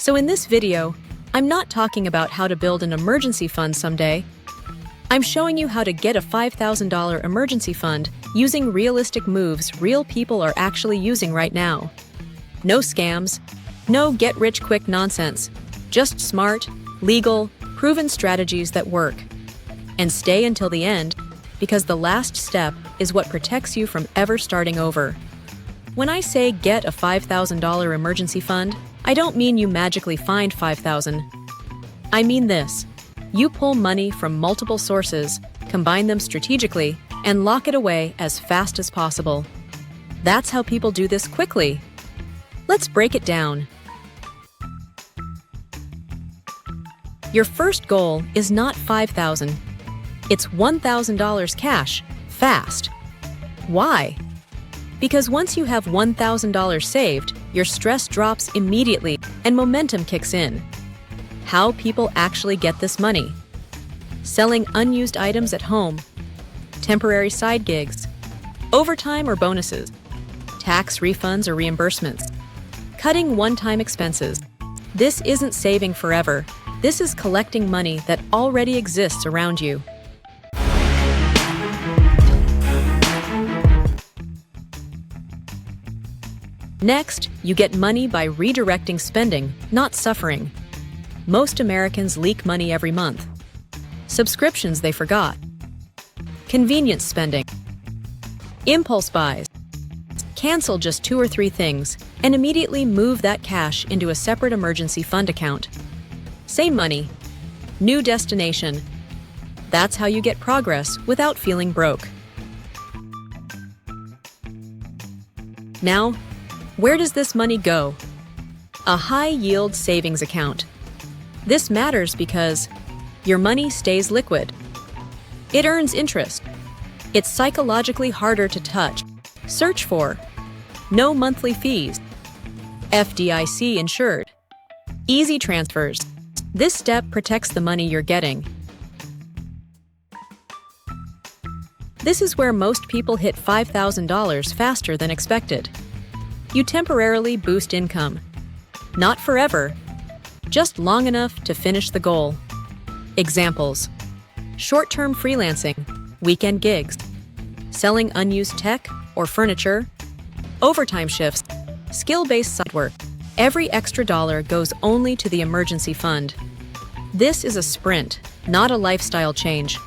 So in this video, I'm not talking about how to build an emergency fund someday. I'm showing you how to get a $5,000 emergency fund using realistic moves real people are actually using right now. No scams, no get-rich-quick nonsense, just smart, legal, proven strategies that work. And stay until the end, because the last step is what protects you from ever starting over. When I say get a $5,000 emergency fund, I don't mean you magically find $5,000. I mean this. You pull money from multiple sources, combine them strategically, and lock it away as fast as possible. That's how people do this quickly. Let's break it down. Your first goal is not $5,000. It's $1,000 cash, fast. Why? Because once you have $1,000 saved, your stress drops immediately and momentum kicks in. How people actually get this money? Selling unused items at home, temporary side gigs, overtime or bonuses, tax refunds or reimbursements, cutting one-time expenses. This isn't saving forever. This is collecting money that already exists around you. Next, you get money by redirecting spending, not suffering. Most Americans leak money every month. Subscriptions they forgot. Convenience spending. Impulse buys. Cancel just 2 or 3 things and immediately move that cash into a separate emergency fund account. Same money, new destination. That's how you get progress without feeling broke. Now, where does this money go? A high-yield savings account. This matters because your money stays liquid. It earns interest. It's psychologically harder to touch. Search for. No monthly fees. FDIC insured. Easy transfers. This step protects the money you're getting. This is where most people hit $5,000 faster than expected. You temporarily boost income. Not forever, just long enough to finish the goal. Examples: short-term freelancing, weekend gigs, selling unused tech or furniture, overtime shifts, skill-based side work. Every extra dollar goes only to the emergency fund. This is a sprint, not a lifestyle change.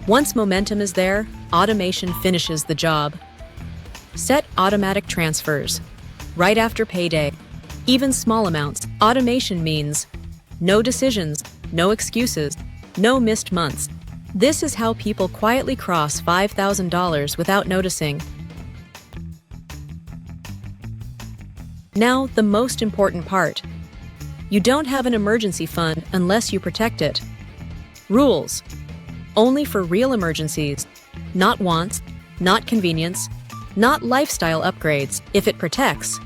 Once momentum is there, automation finishes the job. Set automatic transfers. Right after payday. Even small amounts. Automation means no decisions, no excuses, no missed months. This is how people quietly cross $5,000 without noticing. Now, the most important part. You don't have an emergency fund unless you protect it. Rules. Only for real emergencies, not wants, not convenience, not lifestyle upgrades. If it protects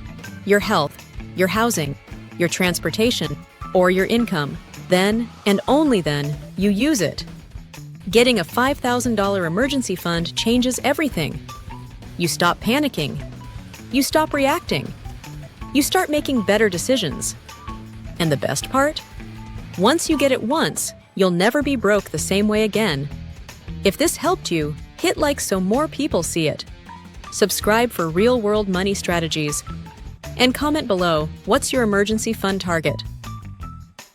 your health, your housing, your transportation, or your income, then, and only then, you use it. Getting a $5,000 emergency fund changes everything. You stop panicking. You stop reacting. You start making better decisions. And the best part? Once you get it once, you'll never be broke the same way again. If this helped you, hit like so more people see it. Subscribe for real-world money strategies. And comment below, what's your emergency fund target?